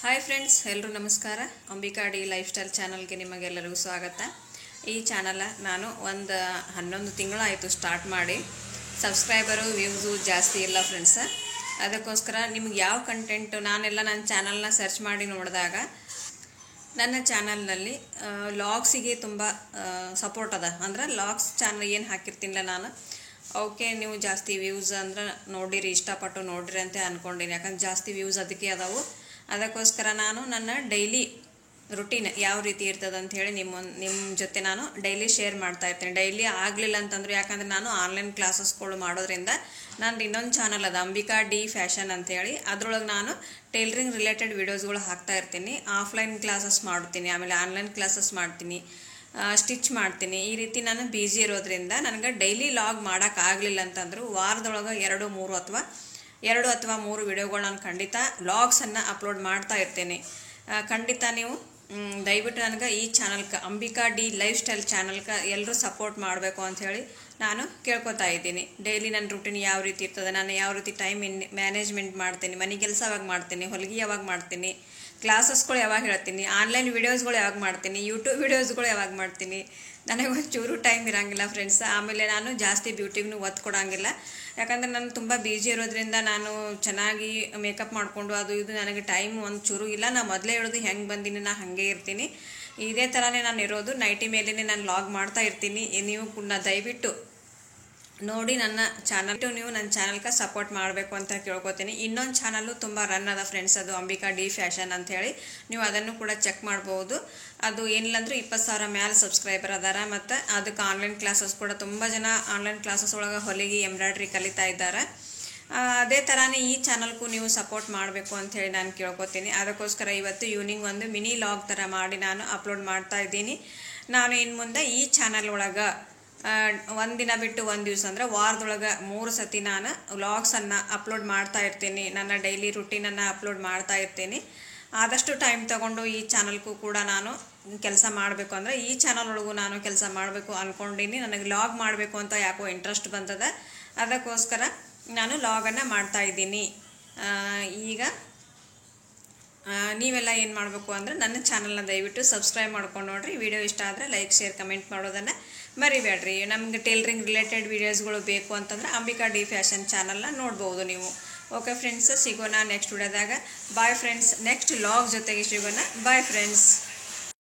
Hi friends, ಎಲ್ಲರೂ ನಮಸ್ಕಾರ. Ambika D life style ಚಾನಲ್ಗೆ ನಿಮಗೆಲ್ಲರಿಗೂ ಸ್ವಾಗತ. ಈ ಚಾನಲ್ ನಾನು ಒಂದು 11 ತಿಂಗಳಾಯಿತು ಸ್ಟಾರ್ಟ್ ಮಾಡಿ. ಸಬ್ಸ್ಕ್ರೈಬರು ವ್ಯೂಸು ಜಾಸ್ತಿ ಇಲ್ಲ ಫ್ರೆಂಡ್ಸ್. ಅದಕ್ಕೋಸ್ಕರ ನಿಮ್ಗೆ ಯಾವ ಕಂಟೆಂಟ್ ನಾನೆಲ್ಲ ನನ್ನ ಚಾನಲ್ನ ಸರ್ಚ್ ಮಾಡಿ ನೋಡಿದಾಗ ನನ್ನ ಚಾನಲ್ನಲ್ಲಿ ಲಾಗ್ಸಿಗೆ ತುಂಬ ಸಪೋರ್ಟ್ ಅದ. ಅಂದ್ರೆ ಲಾಗ್ಸ್ ಚಾನಲ್ ಏನು ಹಾಕಿರ್ತೀನಿಲ್ಲ ನಾನು, ಅವಕ್ಕೆ ನೀವು ಜಾಸ್ತಿ ವ್ಯೂಸ್ ಅಂದ್ರೆ ನೋಡಿರಿ, ಇಷ್ಟಪಟ್ಟು ನೋಡಿರಿ ಅಂತ ಅಂದ್ಕೊಂಡಿನಿ. ಯಾಕಂದ್ರೆ ಜಾಸ್ತಿ ವ್ಯೂಸ್ ಅದಕ್ಕೆ ಅದಾವು. ಅದಕ್ಕೋಸ್ಕರ ನಾನು ನನ್ನ ಡೈಲಿ ರುಟೀನ್ ಯಾವ ರೀತಿ ಇರ್ತದೆ ಅಂಥೇಳಿ ನಿಮ್ಮ ಜೊತೆ ನಾನು ಡೈಲಿ ಶೇರ್ ಮಾಡ್ತಾ ಇರ್ತೀನಿ. ಡೈಲಿ ಆಗಲಿಲ್ಲ ಅಂತಂದ್ರೆ, ಯಾಕಂದರೆ ನಾನು ಆನ್ಲೈನ್ ಕ್ಲಾಸಸ್ಗಳು ಮಾಡೋದ್ರಿಂದ ನಾನು ಇನ್ನೊಂದು ಚಾನಲ್ ಅದ ಅಂಬಿಕಾ ಡಿ ಫ್ಯಾಷನ್ ಅಂಥೇಳಿ, ಅದ್ರೊಳಗೆ ನಾನು ಟೈಲರಿಂಗ್ ರಿಲೇಟೆಡ್ ವಿಡಿಯೋಸ್ಗಳು ಹಾಕ್ತಾ ಇರ್ತೀನಿ. ಆಫ್ಲೈನ್ ಕ್ಲಾಸಸ್ ಮಾಡ್ತೀನಿ, ಆಮೇಲೆ ಆನ್ಲೈನ್ ಕ್ಲಾಸಸ್ ಮಾಡ್ತೀನಿ, ಸ್ಟಿಚ್ ಮಾಡ್ತೀನಿ. ಈ ರೀತಿ ನಾನು ಬ್ಯುಸಿ ಇರೋದ್ರಿಂದ ನನಗೆ ಡೈಲಿ ಲಾಗ್ ಮಾಡೋಕ್ಕಾಗಲಿಲ್ಲ ಅಂತಂದ್ರು ವಾರದೊಳಗೆ 2 ಅಥವಾ 3 ವಿಡಿಯೋಗಳು ನಾನು ಖಂಡಿತ ವ್ಲಾಗ್ಸನ್ನು ಅಪ್ಲೋಡ್ ಮಾಡ್ತಾ ಇರ್ತೇನೆ. ಖಂಡಿತ ನೀವು ದಯವಿಟ್ಟು ನನಗೆ ಈ ಚಾನಲ್ಗೆ, ಅಂಬಿಕಾ ಡಿ ಲೈಫ್ ಸ್ಟೈಲ್ ಚಾನಲ್ಗೆ ಎಲ್ಲರೂ ಸಪೋರ್ಟ್ ಮಾಡಬೇಕು ಅಂಥೇಳಿ ನಾನು ಕೇಳ್ಕೊತಾ ಇದ್ದೀನಿ. ಡೈಲಿ ನನ್ನ ರೂಟೀನ್ ಯಾವ ರೀತಿ ಇರ್ತದೆ, ನಾನು ಯಾವ ರೀತಿ ಟೈಮ್ ಮ್ಯಾನೇಜ್ಮೆಂಟ್ ಮಾಡ್ತೀನಿ, ಮನೆ ಕೆಲಸ ಯಾವಾಗ ಮಾಡ್ತೀನಿ, ಹೊಲಿಗೆ ಯಾವಾಗ ಮಾಡ್ತೀನಿ, ಕ್ಲಾಸಸ್ಗಳು ಯಾವಾಗ ಹೇಳ್ತೀನಿ, ಆನ್ಲೈನ್ ವಿಡಿಯೋಸ್ಗಳು ಯಾವಾಗ ಮಾಡ್ತೀನಿ, ಯೂಟ್ಯೂಬ್ ವಿಡಿಯೋಸ್ಗಳು ಯಾವಾಗ ಮಾಡ್ತೀನಿ, ನನಗೆ ಒಂಚೂರು ಟೈಮ್ ಇರೋಂಗಿಲ್ಲ ಫ್ರೆಂಡ್ಸ್. ಆಮೇಲೆ ನಾನು ಜಾಸ್ತಿ ಬ್ಯೂಟಿಗೂ ಒತ್ತು ಕೊಡೋಂಗಿಲ್ಲ. ಯಾಕಂದರೆ ನಾನು ತುಂಬ ಬ್ಯುಸಿ ಇರೋದ್ರಿಂದ ನಾನು ಚೆನ್ನಾಗಿ ಮೇಕಪ್ ಮಾಡಿಕೊಂಡು ಅದು ಇದು ನನಗೆ ಟೈಮ್ ಒಂಚೂರು ಇಲ್ಲ. ನಾನು ಮೊದಲೇ ಹೇಳೋದು ಹೆಂಗೆ ಬಂದೀನಿ ನಾನು ಹಾಗೆ ಇರ್ತೀನಿ. ಇದೇ ಥರನೇ ನಾನು ಇರೋದು. ನೈಟಿ ಮೇಲೇ ನಾನು ಲಾಗ್ ಮಾಡ್ತಾ ಇರ್ತೀನಿ. ನೀವು ಕೂಡ ದಯವಿಟ್ಟು ನೋಡಿ ನನ್ನ ಚಾನಲ್ಗೆ ಸಪೋರ್ಟ್ ಮಾಡಬೇಕು ಅಂತ ಕೇಳ್ಕೊತೀನಿ. ಇನ್ನೊಂದು ಚಾನಲ್ಲು ತುಂಬ ರನ್ ಅದ ಫ್ರೆಂಡ್ಸ್, ಅದು ಅಂಬಿಕಾ ಡಿ ಫ್ಯಾಷನ್ ಅಂಥೇಳಿ. ನೀವು ಅದನ್ನು ಕೂಡ ಚೆಕ್ ಮಾಡ್ಬೋದು. ಅದು ಏನಿಲ್ಲಂದ್ರೂ 20,000 ಮ್ಯಾಲೆ ಸಬ್ಸ್ಕ್ರೈಬರ್ ಅದಾರ. ಮತ್ತು ಅದಕ್ಕೆ ಆನ್ಲೈನ್ ಕ್ಲಾಸಸ್ ಕೂಡ ತುಂಬ ಜನ ಆನ್ಲೈನ್ ಕ್ಲಾಸಸ್ ಒಳಗೆ ಹೊಲಿಗೆ ಎಂಬ್ರಾಯ್ಡ್ರಿ ಕಲಿತಾ ಇದ್ದಾರೆ. ಅದೇ ಥರನೇ ಈ ಚಾನಲ್ಗೂ ನೀವು ಸಪೋರ್ಟ್ ಮಾಡಬೇಕು ಅಂಥೇಳಿ ನಾನು ಕೇಳ್ಕೊತೀನಿ. ಅದಕ್ಕೋಸ್ಕರ ಇವತ್ತು ಈವ್ನಿಂಗ್ ಒಂದು ಮಿನಿ ಲಾಗ್ ಥರ ಮಾಡಿ ನಾನು ಅಪ್ಲೋಡ್ ಮಾಡ್ತಾ ಇದ್ದೀನಿ. ನಾನು ಇನ್ನು ಮುಂದೆ ಈ ಚಾನಲ್ ಒಳಗೆ ಒಂದಿನ ಬಿಟ್ಟು ಒಂದು ದಿವಸ ಅಂದರೆ ವಾರದೊಳಗೆ 3 ಸತಿ ನಾನು ವ್ಲಾಗ್ಸನ್ನು ಅಪ್ಲೋಡ್ ಮಾಡ್ತಾ ಇರ್ತೀನಿ. ನನ್ನ ಡೈಲಿ ರುಟೀನನ್ನು ಅಪ್ಲೋಡ್ ಮಾಡ್ತಾ ಇರ್ತೀನಿ. ಆದಷ್ಟು ಟೈಮ್ ತೊಗೊಂಡು ಈ ಚಾನಲ್ಗೂ ಕೂಡ ನಾನು ಕೆಲಸ ಮಾಡಬೇಕು. ಅಂದರೆ ಈ ಚಾನಲ್ ಒಳಗೂ ನಾನು ಕೆಲಸ ಮಾಡಬೇಕು ಅಂದ್ಕೊಂಡಿನಿ. ನನಗೆ ಲಾಗ್ ಮಾಡಬೇಕು ಅಂತ ಯಾಕೋ ಇಂಟ್ರೆಸ್ಟ್ ಬಂತದ. ಅದಕ್ಕೋಸ್ಕರ ನಾನು ಲಾಗನ್ನು ಮಾಡ್ತಾ ಇದ್ದೀನಿ. ಈಗ ನೀವೆಲ್ಲ ಏನು ಮಾಡಬೇಕು ಅಂದರೆ ನನ್ನ ಚಾನಲ್ನ ದಯವಿಟ್ಟು ಸಬ್ಸ್ಕ್ರೈಬ್ ಮಾಡ್ಕೊಂಡು ನೋಡಿರಿ. ವಿಡಿಯೋ ಇಷ್ಟ ಆದರೆ ಲೈಕ್, ಶೇರ್, ಕಮೆಂಟ್ ಮಾಡೋದನ್ನು ಮರಿಬೇಡ್ರಿ. ನಮಗೆ ಟೈಲರಿಂಗ್ ರಿಲೇಟೆಡ್ ವಿಡಿಯೋಸ್ಗಳು ಬೇಕು ಅಂತಂದರೆ ಅಂಬಿಕಾ ಡಿ ಫ್ಯಾಷನ್ ಚಾನಲ್ನ ನೋಡ್ಬೋದು ನೀವು. ಓಕೆ ಫ್ರೆಂಡ್ಸ್, ಸಿಗೋಣ ನೆಕ್ಸ್ಟ್ ವಿಡಿಯೋದಾಗ. Bye friends. ನೆಕ್ಸ್ಟ್ ಲಾಗ್ ಜೊತೆಗೆ ಸಿಗೋಣ. Bye friends.